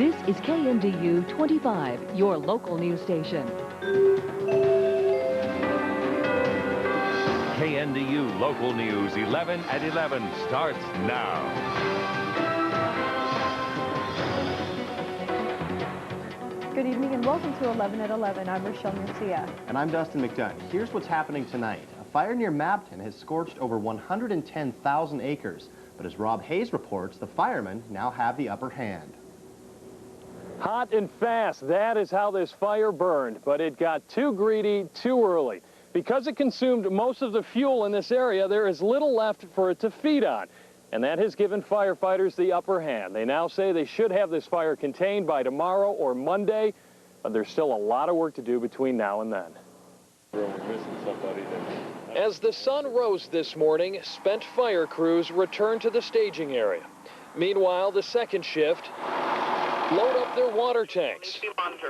This is KNDU 25, your local news station. KNDU Local News 11 at 11 starts now. Good evening and welcome to 11 at 11. I'm Rachelle, Murcia. And I'm Dustin, McDunn. Here's what's happening tonight. A fire near Mabton has scorched over 110,000 acres. But as Rob Hayes reports, the firemen now have the upper hand. Hot and fast, that is how this fire burned, but it got too greedy too early. Because it consumed most of the fuel in this area, there is little left for it to feed on. And that has given firefighters the upper hand. They now say they should have this fire contained by tomorrow or Monday, but there's still a lot of work to do between now and then. As the sun rose this morning, spent fire crews returned to the staging area. Meanwhile, the second shift load up their water tanks.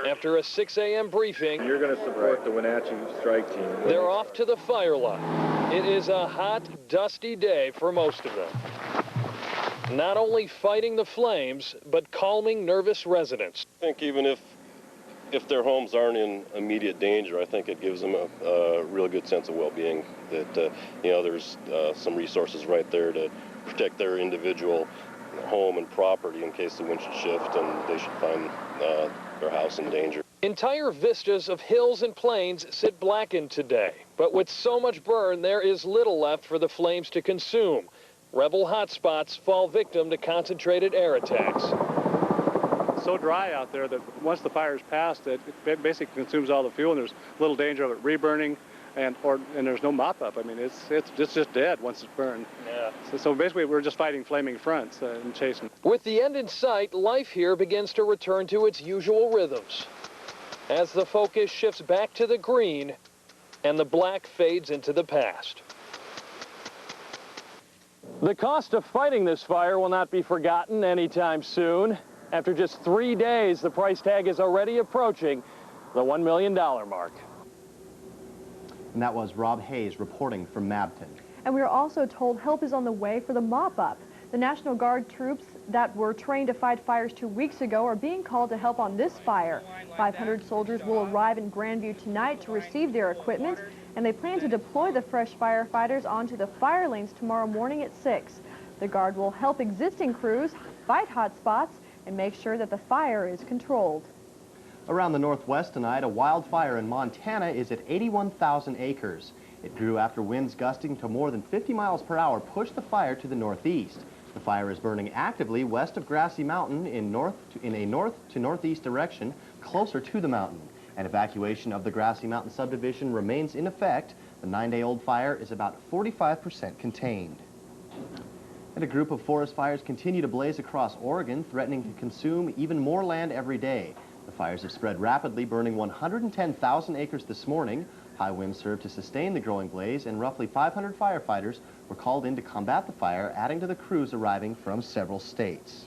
After a 6 a.m. briefing, you're going to support the Wenatchee strike team. They're off to the fire line. It is a hot, dusty day for most of them. Not only fighting the flames, but calming nervous residents. I think even if their homes aren't in immediate danger, I think it gives them a real good sense of well-being that, there's some resources right there to protect their individual home and property in case the wind should shift and they should find their house in danger. Entire vistas of hills and plains sit blackened today, but with so much burn, there is little left for the flames to consume. Rebel hotspots fall victim to concentrated air attacks. It's so dry out there that once the fire's passed, it basically consumes all the fuel, and there's little danger of it reburning, and there's no mop-up. I mean, it's just dead once it's burned. Yeah. So basically, we're just fighting flaming fronts and chasing. With the end in sight, life here begins to return to its usual rhythms. As the focus shifts back to the green, and the black fades into the past. The cost of fighting this fire will not be forgotten anytime soon. After just 3 days, the price tag is already approaching the $1 million mark. And that was Rob Hayes reporting from Mabton. And we are also told help is on the way for the mop-up. The National Guard troops that were trained to fight fires 2 weeks ago are being called to help on this fire. 500 soldiers will arrive in Grandview tonight to receive their equipment, and they plan to deploy the fresh firefighters onto the fire lanes tomorrow morning at 6. The Guard will help existing crews fight hot spots and make sure that the fire is controlled. Around the Northwest tonight, a wildfire in Montana is at 81,000 acres. It grew after winds gusting to more than 50 miles per hour pushed the fire to the northeast. The fire is burning actively west of Grassy Mountain in a north to northeast direction, closer to the mountain. An evacuation of the Grassy Mountain subdivision remains in effect. The 9-day-old fire is about 45% contained. And a group of forest fires continue to blaze across Oregon, threatening to consume even more land every day. The fires have spread rapidly, burning 110,000 acres this morning. High winds served to sustain the growing blaze, and roughly 500 firefighters were called in to combat the fire, adding to the crews arriving from several states.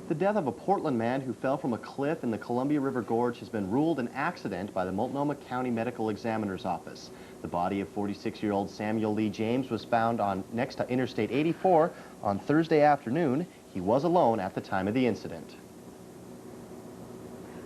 The death of a Portland man who fell from a cliff in the Columbia River Gorge has been ruled an accident by the Multnomah County Medical Examiner's Office. The body of 46-year-old Samuel Lee James was found next to Interstate 84 on Thursday afternoon. He was alone at the time of the incident.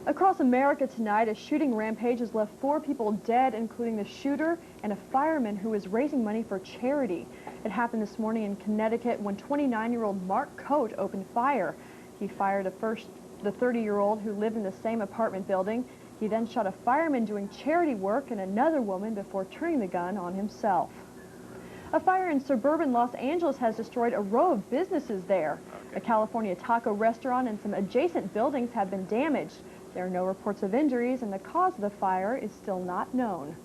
Across America tonight, a shooting rampage has left 4 people dead, including the shooter and a fireman who was raising money for charity. It happened this morning in Connecticut when 29-year-old Mark Coate opened fire. He fired the 30-year-old who lived in the same apartment building. He then shot a fireman doing charity work and another woman before turning the gun on himself. A fire in suburban Los Angeles has destroyed a row of businesses there. A California taco restaurant and some adjacent buildings have been damaged. There are no reports of injuries, and the cause of the fire is still not known.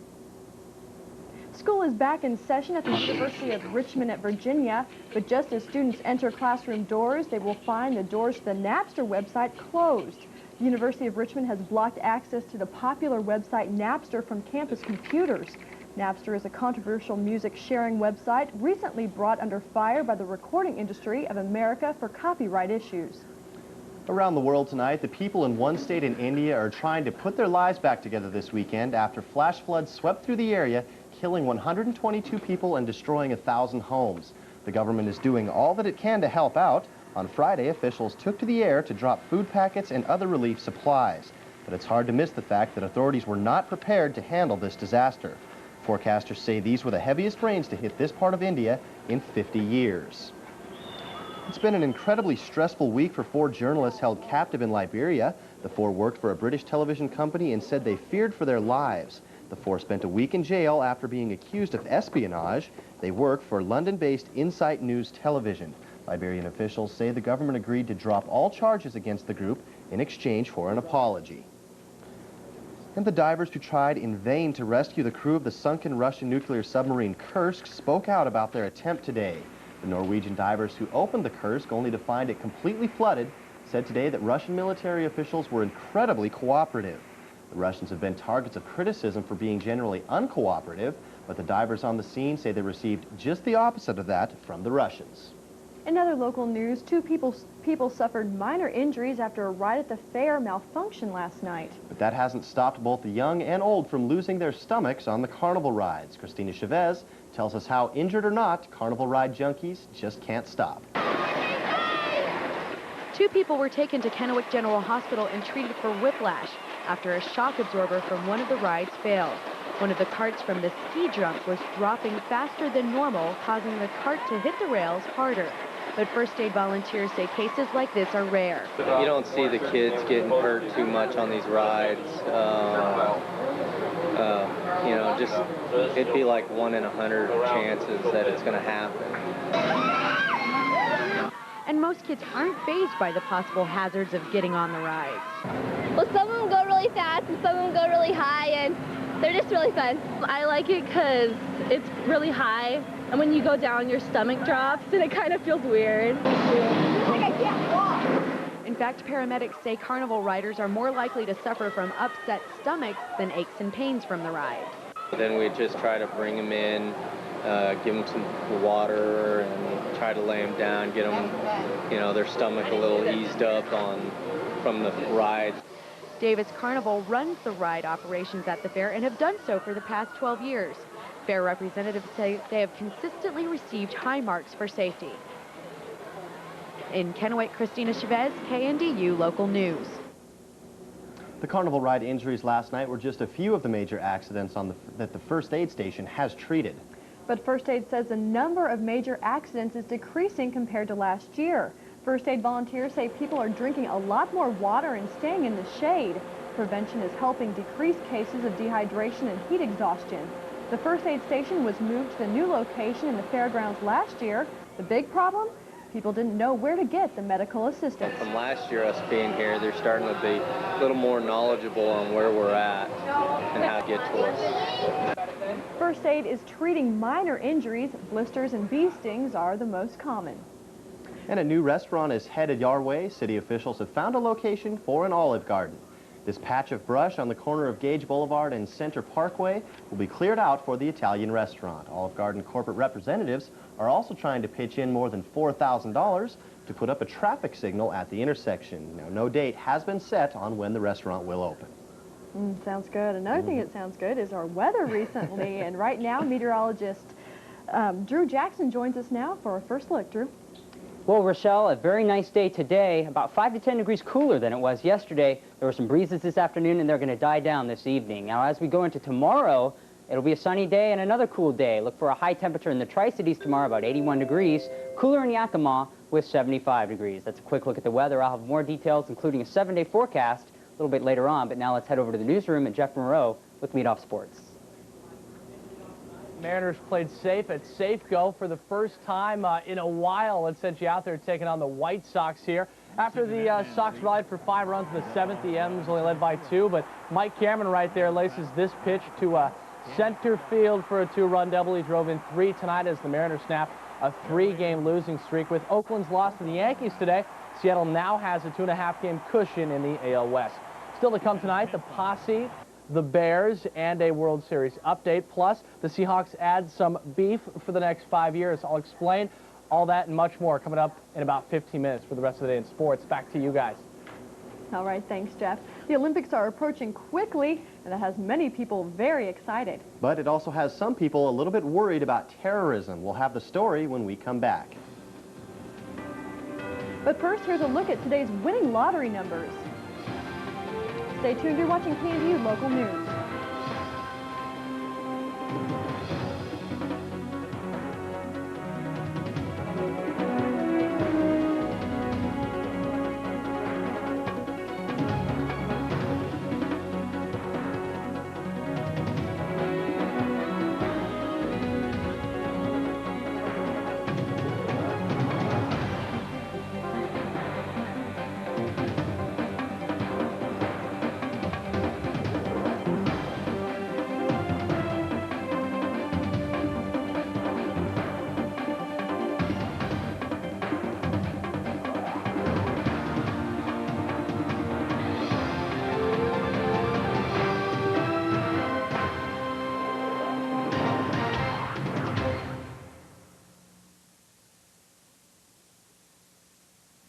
School is back in session at the University of Richmond at Virginia, but just as students enter classroom doors, they will find the doors to the Napster website closed. The University of Richmond has blocked access to the popular website Napster from campus computers. Napster is a controversial music sharing website recently brought under fire by the Recording Industry of America for copyright issues. Around the world tonight, the people in one state in India are trying to put their lives back together this weekend after flash floods swept through the area, killing 122 people and destroying 1,000 homes. The government is doing all that it can to help out. On Friday, officials took to the air to drop food packets and other relief supplies. But it's hard to miss the fact that authorities were not prepared to handle this disaster. Forecasters say these were the heaviest rains to hit this part of India in 50 years. It's been an incredibly stressful week for 4 journalists held captive in Liberia. The 4 worked for a British television company and said they feared for their lives. The 4 spent a week in jail after being accused of espionage. They work for London-based Insight News Television. Liberian officials say the government agreed to drop all charges against the group in exchange for an apology. And the divers who tried in vain to rescue the crew of the sunken Russian nuclear submarine Kursk spoke out about their attempt today. The Norwegian divers who opened the Kursk only to find it completely flooded said today that Russian military officials were incredibly cooperative. The Russians have been targets of criticism for being generally uncooperative, but the divers on the scene say they received just the opposite of that from the Russians. In other local news, 2 people suffered minor injuries after a ride at the fair malfunctioned last night. But that hasn't stopped both the young and old from losing their stomachs on the carnival rides. Christina Chavez tells us how, injured or not, carnival ride junkies just can't stop. 2 people were taken to Kennewick General Hospital and treated for whiplash after a shock absorber from one of the rides failed. One of the carts from the ski jump was dropping faster than normal, causing the cart to hit the rails harder. But first aid volunteers say cases like this are rare. You don't see the kids getting hurt too much on these rides. You know, just it'd be like 1 in 100 chances that it's going to happen. And most kids aren't fazed by the possible hazards of getting on the rides. Well, some of them go really fast and some of them go really high, and they're just really fun. I like it because it's really high, and when you go down, your stomach drops, and it kind of feels weird. I can't walk. In fact, paramedics say carnival riders are more likely to suffer from upset stomachs than aches and pains from the ride. Then we just try to bring them in, give them some water, and try to lay them down, get them, you know, their stomach a little eased up from the ride. Davis Carnival runs the ride operations at the fair and have done so for the past 12 years. Fair representatives say they have consistently received high marks for safety. In Kennewick, Christina Chavez, KNDU Local News. The carnival ride injuries last night were just a few of the major accidents that the first aid station has treated. But First Aid says the number of major accidents is decreasing compared to last year. First Aid volunteers say people are drinking a lot more water and staying in the shade. Prevention is helping decrease cases of dehydration and heat exhaustion. The First Aid station was moved to the new location in the fairgrounds last year. The big problem? People didn't know where to get the medical assistance. From last year, us being here, they're starting to be a little more knowledgeable on where we're at and how to get to us. First Aid is treating minor injuries. Blisters and bee stings are the most common. And a new restaurant is headed your way. City officials have found a location for an Olive Garden. This patch of brush on the corner of Gage Boulevard and Center Parkway will be cleared out for the Italian restaurant. Olive Garden corporate representatives are also trying to pitch in more than $4,000 to put up a traffic signal at the intersection. Now, no date has been set on when the restaurant will open. Sounds good. Another thing that sounds good is our weather recently. And right now, meteorologist Drew Jackson joins us now for our first look. Drew. Well, Rachelle, a very nice day today, about 5 to 10 degrees cooler than it was yesterday. There were some breezes this afternoon, and they're going to die down this evening. Now, as we go into tomorrow, it'll be a sunny day and another cool day. Look for a high temperature in the Tri-Cities tomorrow, about 81 degrees. Cooler in Yakima with 75 degrees. That's a quick look at the weather. I'll have more details, including a 7-day forecast, a little bit later on. But now let's head over to the newsroom and Jeff Moreau with Lead Off Sports. Mariners played safe at Safeco for the first time in a while. It sent you out there taking on the White Sox here. After the Sox rallied for 5 runs in the 7th, the M's only led by 2, but Mike Cameron right there laces this pitch to center field for a 2-run double. He drove in 3 tonight as the Mariners snap a 3-game losing streak. With Oakland's loss to the Yankees today, Seattle now has a 2.5-game cushion in the AL West. Still to come tonight, the Posse, the Bears, and a World Series update. Plus, the Seahawks add some beef for the next 5 years. I'll explain all that and much more coming up in about 15 minutes for the rest of the day in sports. Back to you guys. All right, thanks, Jeff. The Olympics are approaching quickly, and that has many people very excited. But it also has some people a little bit worried about terrorism. We'll have the story when we come back. But first, here's a look at today's winning lottery numbers. Stay tuned, you're watching KNDU Local News.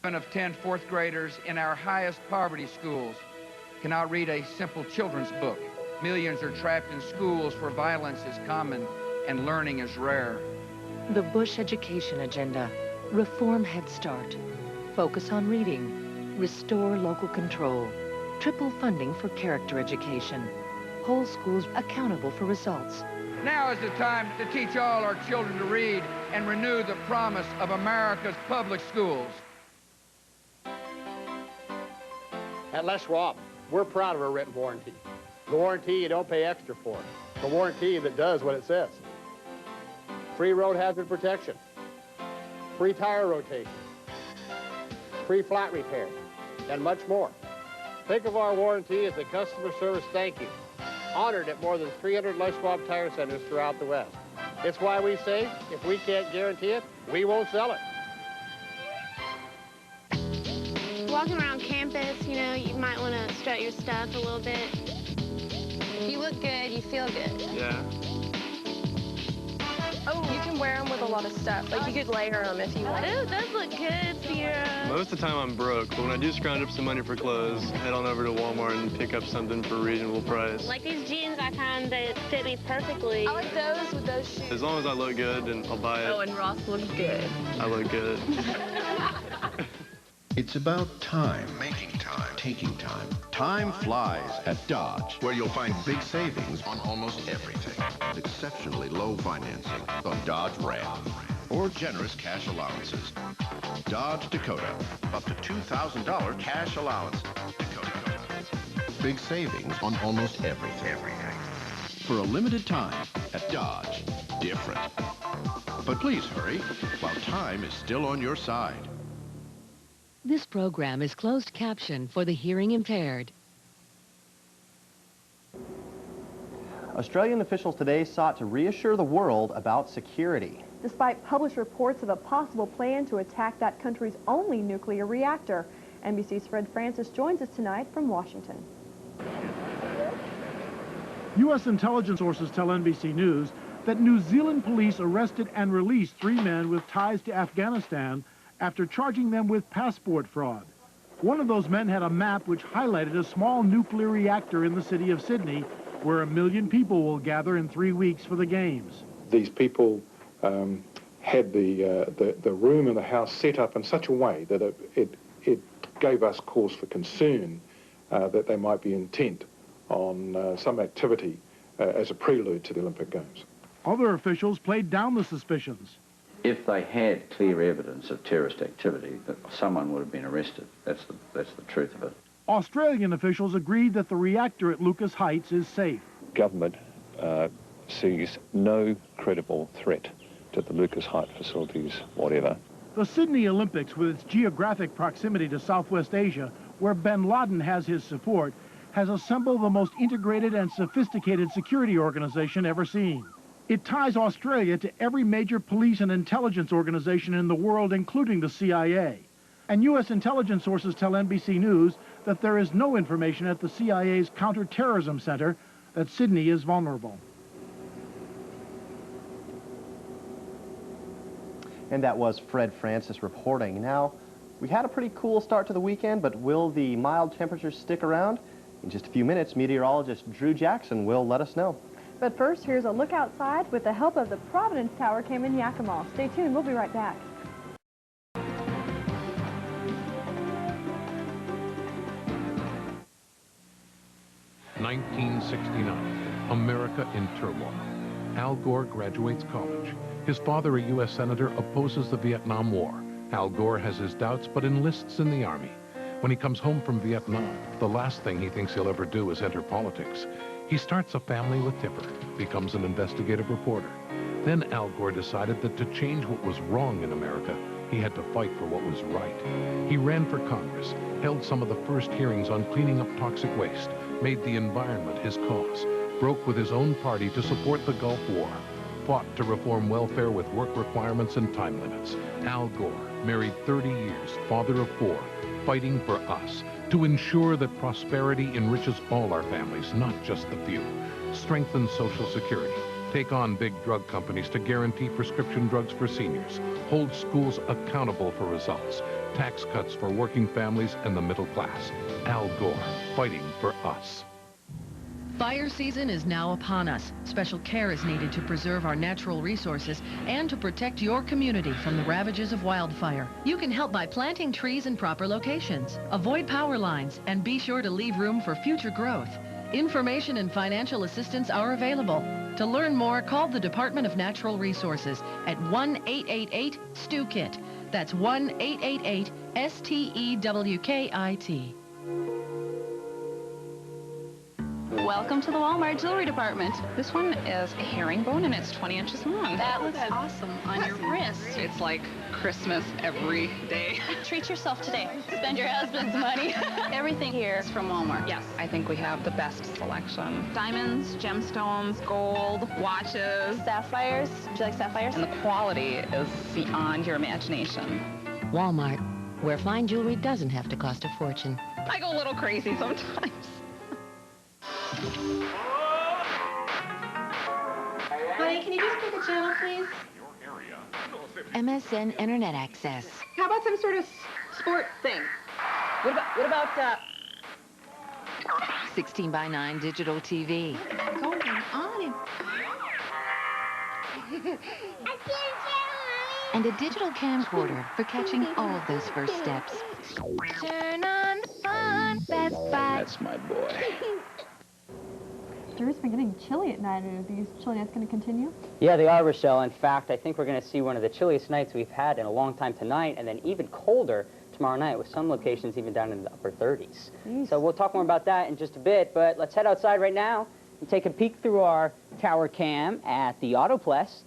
Of 10 fourth graders in our highest poverty schools cannot read a simple children's book. Millions are trapped in schools where violence is common and learning is rare. The Bush Education Agenda. Reform Head Start. Focus on reading. Restore local control. Triple funding for character education. Hold schools accountable for results. Now is the time to teach all our children to read and renew the promise of America's public schools. At Les Schwab, we're proud of our written warranty. The warranty you don't pay extra for. The warranty that does what it says. Free road hazard protection. Free tire rotation. Free flat repair. And much more. Think of our warranty as a customer service thank you. Honored at more than 300 Les Schwab tire centers throughout the West. It's why we say, if we can't guarantee it, we won't sell it. Walking around campus, you know, you might want to strut your stuff a little bit. If you look good, you feel good. Yeah. Oh, you can wear them with a lot of stuff. Like, you could layer them if you want. Oh, those look good, Sierra. Most of the time I'm broke, but when I do scrounge up some money for clothes, head on over to Walmart and pick up something for a reasonable price. Like these jeans I found that fit me perfectly. I like those with those shoes. As long as I look good, and I'll buy it. Oh, and Ross looks good. I look good. It's about time. Making time. Taking time. Time flies at Dodge, where you'll find big savings on almost everything. Exceptionally low financing on Dodge Ram. Or generous cash allowances. Dodge Dakota. Up to $2,000 cash allowance. Dakota. Big savings on almost everything. For a limited time at Dodge. Different. But please hurry while time is still on your side. This program is closed caption for the hearing impaired. Australian officials today sought to reassure the world about security. Despite published reports of a possible plan to attack that country's only nuclear reactor. NBC's Fred Francis joins us tonight from Washington. U.S. intelligence sources tell NBC News that New Zealand police arrested and released 3 men with ties to Afghanistan after charging them with passport fraud. One of those men had a map which highlighted a small nuclear reactor in the city of Sydney, where 1 million people will gather in 3 weeks for the games. These people had the room and the house set up in such a way that it gave us cause for concern that they might be intent on some activity as a prelude to the Olympic Games. Other officials played down the suspicions. If they had clear evidence of terrorist activity, that someone would have been arrested. That's the truth of it. Australian officials agreed that the reactor at Lucas Heights is safe. Government sees no credible threat to the Lucas Heights facilities, whatever. The Sydney Olympics, with its geographic proximity to Southwest Asia, where bin Laden has his support, has assembled the most integrated and sophisticated security organization ever seen. It ties Australia to every major police and intelligence organization in the world, including the CIA. And U.S. intelligence sources tell NBC News that there is no information at the CIA's counterterrorism center that Sydney is vulnerable. And that was Fred Francis reporting. Now, we had a pretty cool start to the weekend, but will the mild temperatures stick around? In just a few minutes, meteorologist Drew Jackson will let us know. But first, here's a look outside with the help of the Providence Tower cam in Yakima. Stay tuned, we'll be right back. 1969, America in turmoil. Al Gore graduates college. His father, a U.S. Senator, opposes the Vietnam War. Al Gore has his doubts, but enlists in the Army. When he comes home from Vietnam, the last thing he thinks he'll ever do is enter politics. He starts a family with Tipper, becomes an investigative reporter. Then Al Gore decided that to change what was wrong in America, he had to fight for what was right. He ran for Congress, held some of the first hearings on cleaning up toxic waste, made the environment his cause, broke with his own party to support the Gulf War, fought to reform welfare with work requirements and time limits. Al Gore, married 30 years, father of 4, fighting for us, to ensure that prosperity enriches all our families, not just the few. Strengthen Social Security. Take on big drug companies to guarantee prescription drugs for seniors. Hold schools accountable for results. Tax cuts for working families and the middle class. Al Gore, fighting for us. Fire season is now upon us. Special care is needed to preserve our natural resources and to protect your community from the ravages of wildfire. You can help by planting trees in proper locations, avoid power lines, and be sure to leave room for future growth. Information and financial assistance are available. To learn more, call the Department of Natural Resources at 1-888-STEWKIT. That's 1-888-STEWKIT. Welcome to the Walmart Jewelry Department. This one is a herringbone and it's 20 inches long. That looks awesome on your wrist. It's like Christmas every day. Treat yourself today. Spend your husband's money. Everything here is from Walmart. Yes. I think we have the best selection. Diamonds, gemstones, gold, watches. Sapphires. Do you like sapphires? And the quality is beyond your imagination. Walmart, where fine jewelry doesn't have to cost a fortune. I go a little crazy sometimes. Honey, can you just pick a channel, please? MSN Internet Access. How about some sort of sport thing? What about 16:9 digital TV. Going on? And a digital camcorder for catching all of those first steps. Turn on the fun, Best Buy. That's my boy. It's been getting chilly at night. Are these chilly nights going to continue? Yeah, they are, Rachelle. In fact, I think we're going to see one of the chilliest nights we've had in a long time tonight, and then even colder tomorrow night, with some locations even down in the upper 30s. Jeez. So we'll talk more about that in just a bit, but let's head outside right now and take a peek through our tower cam at the Autoplex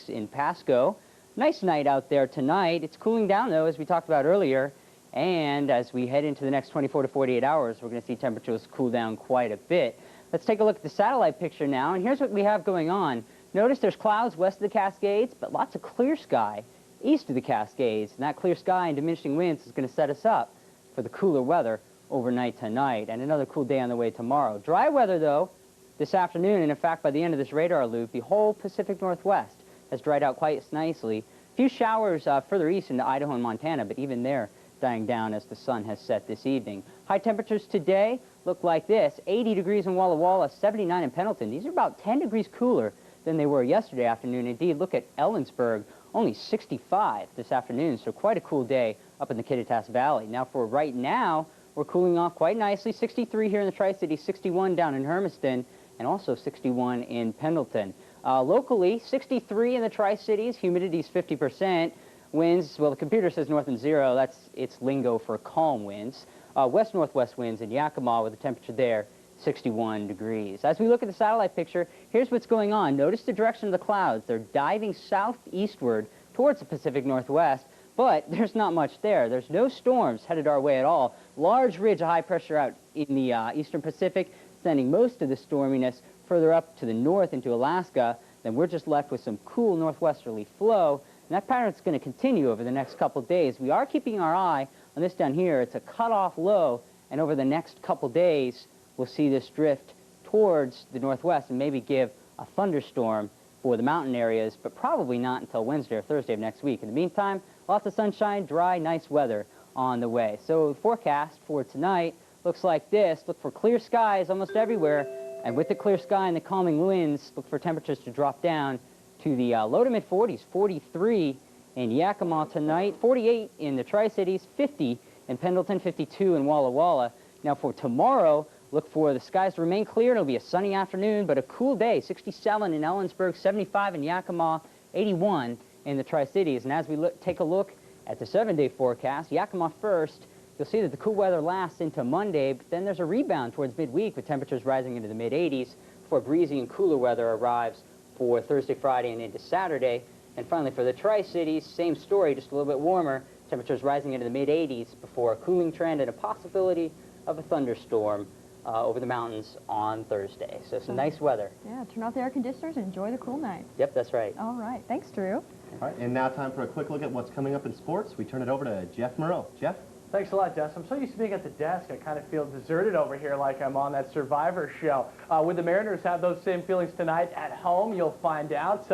in Pasco. Nice night out there tonight. It's cooling down, though, as we talked about earlier, and as we head into the next 24 to 48 hours, we're going to see temperatures cool down quite a bit. Let's take a look at the satellite picture now, and here's what we have going on. Notice there's clouds west of the Cascades, but lots of clear sky east of the Cascades, and that clear sky and diminishing winds is going to set us up for the cooler weather overnight tonight, and another cool day on the way tomorrow. Dry weather, though, this afternoon, and in fact, by the end of this radar loop, the whole Pacific Northwest has dried out quite nicely. A few showers further east into Idaho and Montana, but even there dying down as the sun has set this evening. High temperatures today look like this: 80 degrees in Walla Walla, 79 in Pendleton. These are about 10 degrees cooler than they were yesterday afternoon. Indeed, look at Ellensburg, only 65 this afternoon, so quite a cool day up in the Kittitas Valley. Now for right now, we're cooling off quite nicely. 63 here in the Tri-Cities, 61 down in Hermiston, and also 61 in Pendleton. Locally, 63 in the Tri-Cities, humidity's 50%. Winds, well, the computer says north and 0. That's its lingo for calm winds. West-northwest winds in Yakima with a temperature there, 61 degrees. As we look at the satellite picture, here's what's going on. Notice the direction of the clouds. They're diving southeastward towards the Pacific Northwest, but there's not much there. There's no storms headed our way at all. Large ridge of high pressure out in the eastern Pacific, sending most of the storminess further up to the north into Alaska. Then we're just left with some cool northwesterly flow, and that pattern's going to continue over the next couple days. We are keeping our eye on this down here. It's a cutoff low, and over the next couple days, we'll see this drift towards the northwest and maybe give a thunderstorm for the mountain areas, but probably not until Wednesday or Thursday of next week. In the meantime, lots of sunshine, dry, nice weather on the way. So the forecast for tonight looks like this. Look for clear skies almost everywhere, and with the clear sky and the calming winds, look for temperatures to drop down to the low to mid-40s, 43 in Yakima tonight, 48 in the Tri-Cities, 50 in Pendleton, 52 in Walla Walla. Now for tomorrow, Look for the skies to remain clear. It'll be a sunny afternoon, but a cool day. 67 in Ellensburg, 75 in Yakima, 81 in the Tri-Cities. And as we take a look at the 7-day forecast, Yakima first, you'll see that the cool weather lasts into Monday, but then there's a rebound towards midweek with temperatures rising into the mid-80s before breezy and cooler weather arrives for Thursday, Friday, and into Saturday. And finally, for the Tri-Cities, same story, just a little bit warmer. Temperatures rising into the mid-80s before a cooling trend and a possibility of a thunderstorm over the mountains on Thursday. So some nice weather. Yeah, turn off the air conditioners and enjoy the cool night. Yep, that's right. All right. Thanks, Drew. All right, and now time for a quick look at what's coming up in sports. We turn it over to Jeff Moreau. Jeff? Thanks a lot, Dustin. I'm so used to being at the desk, I kind of feel deserted over here like I'm on that Survivor show. Would the Mariners have those same feelings tonight at home? You'll find out.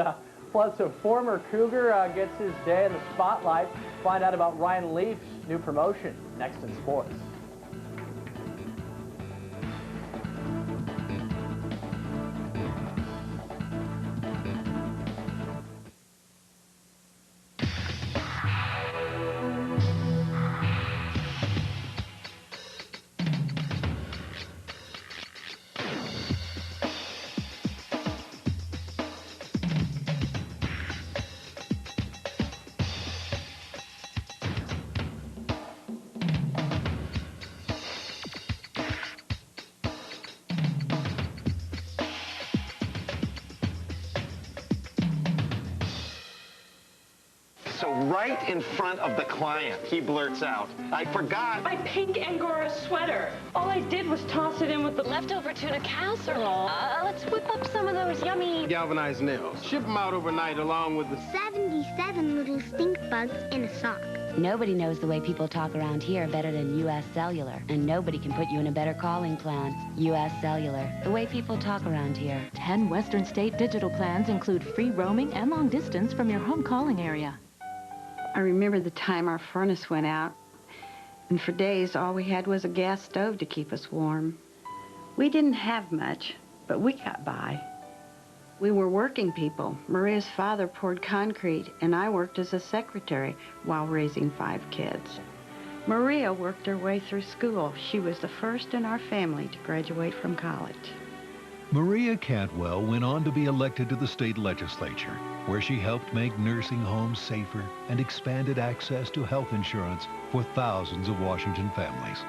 Plus, a former Cougar gets his day in the spotlight. Find out about Ryan Leaf's new promotion next in sports. So right in front of the client, he blurts out, "I forgot my pink Angora sweater. All I did was toss it in with the leftover tuna casserole. Let's whip up some of those yummy galvanized nails. Ship them out overnight along with the 77 little stink bugs in a sock." Nobody knows the way people talk around here better than U.S. Cellular. And nobody can put you in a better calling plan. U.S. Cellular, the way people talk around here. 10 Western State digital plans include free roaming and long distance from your home calling area. I remember the time our furnace went out, and for days all we had was a gas stove to keep us warm. We didn't have much, but we got by. We were working people. Maria's father poured concrete, and I worked as a secretary while raising 5 kids. Maria worked her way through school. She was the first in our family to graduate from college. Maria Cantwell went on to be elected to the state legislature, where she helped make nursing homes safer and expanded access to health insurance for thousands of Washington families.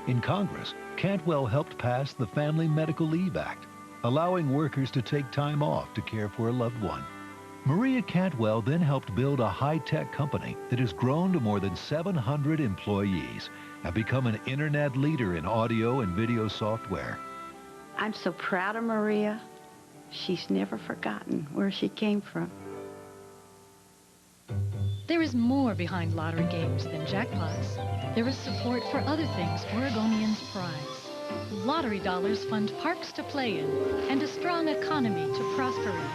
In Congress, Cantwell helped pass the Family Medical Leave Act, allowing workers to take time off to care for a loved one. Maria Cantwell then helped build a high-tech company that has grown to more than 700 employees and become an internet leader in audio and video software. I'm so proud of Maria. She's never forgotten where she came from. There is more behind lottery games than jackpots. There is support for other things Oregonians prize. Lottery dollars fund parks to play in and a strong economy to prosper in.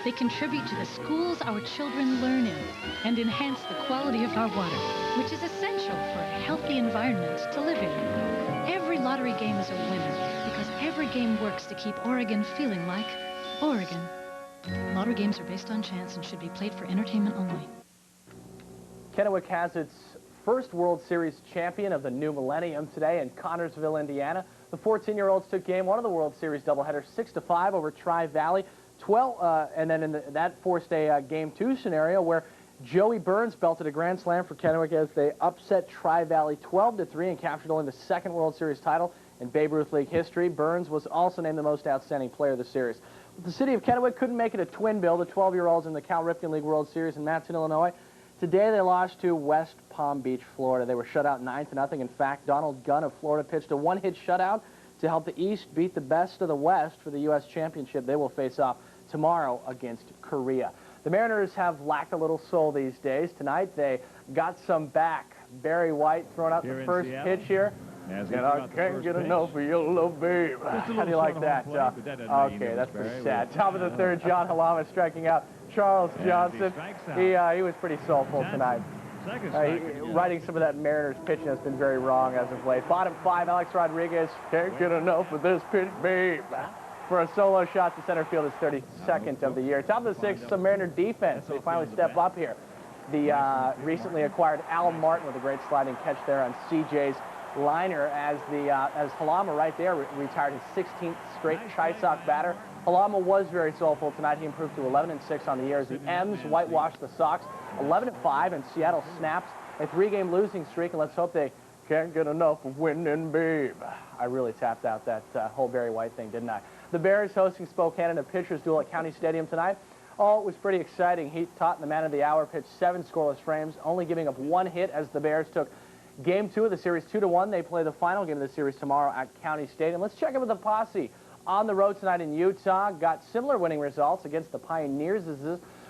They contribute to the schools our children learn in and enhance the quality of our water, which is essential for a healthy environment to live in. Every lottery game is a winner because every game works to keep Oregon feeling like Oregon. Lottery games are based on chance and should be played for entertainment only. Kennewick has its first World Series champion of the new millennium today in Connersville, Indiana. The 14-year-olds took game one of the World Series doubleheader 6-5 over Tri-Valley. And then in that forced a Game 2 scenario where Joey Burns belted a grand slam for Kennewick as they upset Tri-Valley 12-3 and captured only the second World Series title in Babe Ruth League history. Burns was also named the most outstanding player of the series. But the city of Kennewick couldn't make it a twin bill. The 12-year-olds in the Cal Ripken League World Series in Mabton, Illinois. Today they lost to West Palm Beach, Florida. They were shut out 9-0. In fact, Donald Gunn of Florida pitched a one-hit shutout to help the East beat the best of the West for the U.S. Championship. They will face off tomorrow against Korea. The Mariners have lacked a little soul these days. Tonight they got some back. Barry White throwing out the first pitch here. And I can't get enough of your little babe. How do you like that? Okay, that's pretty sad. Top of the third, John Halama striking out Charles Johnson. He was pretty soulful tonight. Writing some of that Mariners pitching has been very wrong as of late. Bottom 5, Alex Rodriguez. Can't get enough of this pitch, babe. For a solo shot to center field, his 32nd of the year. Top of the 6th, some Mariner defense. They finally step up here. The recently acquired Al Martin with a great sliding catch there on CJ's liner as Halama right there retired his 16th straight Chi-Sock batter. Halama was very soulful tonight. He improved to 11-6 on the year as the M's whitewashed the Sox 11-5, and Seattle snaps a 3-game losing streak, and let's hope they can't get enough of winning, babe. I really tapped out that whole Barry White thing, didn't I? The Bears hosting Spokane in a pitcher's duel at County Stadium tonight. Oh, it was pretty exciting. Heath Totten, the man of the hour, pitched 7 scoreless frames, only giving up 1 hit as the Bears took Game 2 of the series 2-1. They play the final game of the series tomorrow at County Stadium. Let's check in with the Posse on the road tonight in Utah. Got similar winning results against the Pioneers.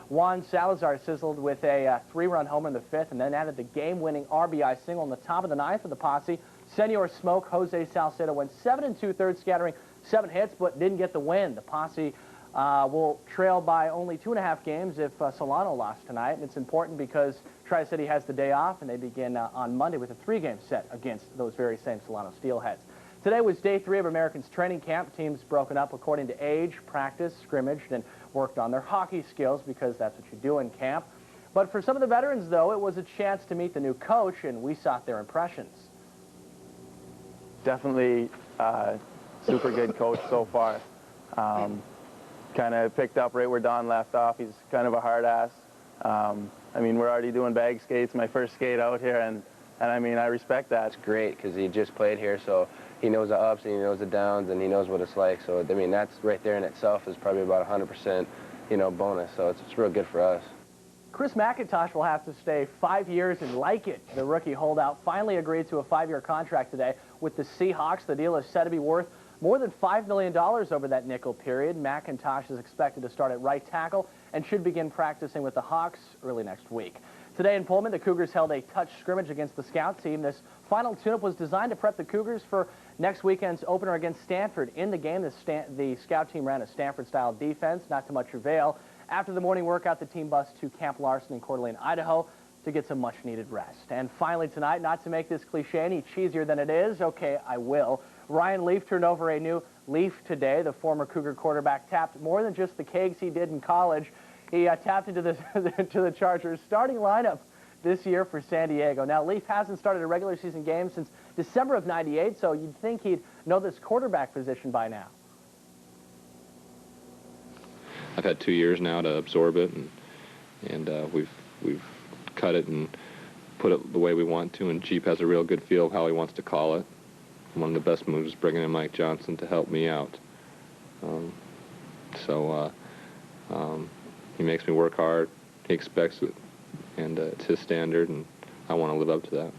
Juan Salazar sizzled with a 3-run homer in the 5th and then added the game-winning RBI single in the top of the 9th for the Posse. Senor Smoke, Jose Salcedo went 7 2/3, scattering 7 hits, but didn't get the win. The Posse will trail by only 2.5 games if Solano lost tonight. And it's important because Tri-City has the day off, and they begin on Monday with a 3-game set against those very same Solano Steelheads. Today was day 3 of Americans training camp. Teams broken up according to age, practice, scrimmaged, and worked on their hockey skills because that's what you do in camp. But for some of the veterans, though, it was a chance to meet the new coach, and we sought their impressions. Definitely super good coach so far. Kind of picked up right where Don left off. He's kind of a hard ass. I mean, we're already doing bag skates, my first skate out here, and I mean, I respect that. It's great because he just played here, so he knows the ups and he knows the downs and he knows what it's like. So, I mean, that's right there in itself is probably about 100%, you know, bonus. So it's real good for us. Chris McIntosh will have to stay 5 years and like it. The rookie holdout finally agreed to a 5-year contract today with the Seahawks. The deal is said to be worth more than $5 million over that nickel period. McIntosh is expected to start at right tackle and should begin practicing with the Hawks early next week. Today in Pullman, the Cougars held a touch scrimmage against the Scout team. This final tune-up was designed to prep the Cougars for next weekend's opener against Stanford. In the game, the Scout team ran a Stanford-style defense, not to much avail. After the morning workout, the team bussed to Camp Larson in Coeur d'Alene, Idaho, to get some much-needed rest. And finally tonight, not to make this cliche any cheesier than it is, okay, I will. Ryan Leaf turned over a new leaf today. The former Cougar quarterback tapped more than just the kegs he did in college. He tapped into the Chargers starting lineup this year for San Diego. Now, Leaf hasn't started a regular season game since December of '98, so you'd think he'd know this quarterback position by now. I've had 2 years now to absorb it, and we've cut it and put it the way we want to, and Jeep has a real good feel of how he wants to call it. One of the best moves is bringing in Mike Johnson to help me out. He makes me work hard. He expects it, and it's his standard, and I want to live up to that.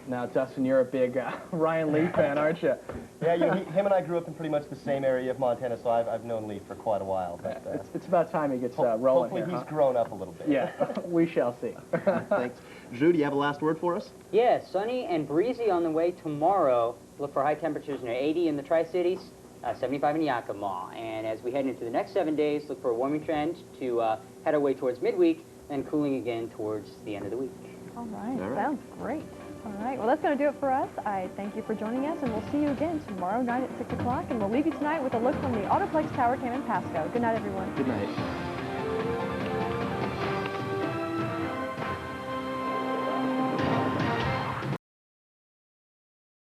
Now, Dustin, you're a big Ryan Leaf fan, aren't you? Yeah, him and I grew up in pretty much the same area of Montana, so I've known Leaf for quite a while. But, it's about time he gets rolling. Hopefully he's grown up a little bit. Yeah, we shall see. Thanks. Drew, do you have a last word for us? Yeah, sunny and breezy on the way tomorrow. Look for high temperatures near 80 in the Tri-Cities, 75 in Yakima. And as we head into the next 7 days, look for a warming trend to head our way towards midweek and cooling again towards the end of the week. All right. Sounds great. All right, well, that's going to do it for us. I thank you for joining us, and we'll see you again tomorrow night at 6 o'clock. And we'll leave you tonight with a look from the Autoplex Tower Cam in Pasco. Good night, everyone. Good night.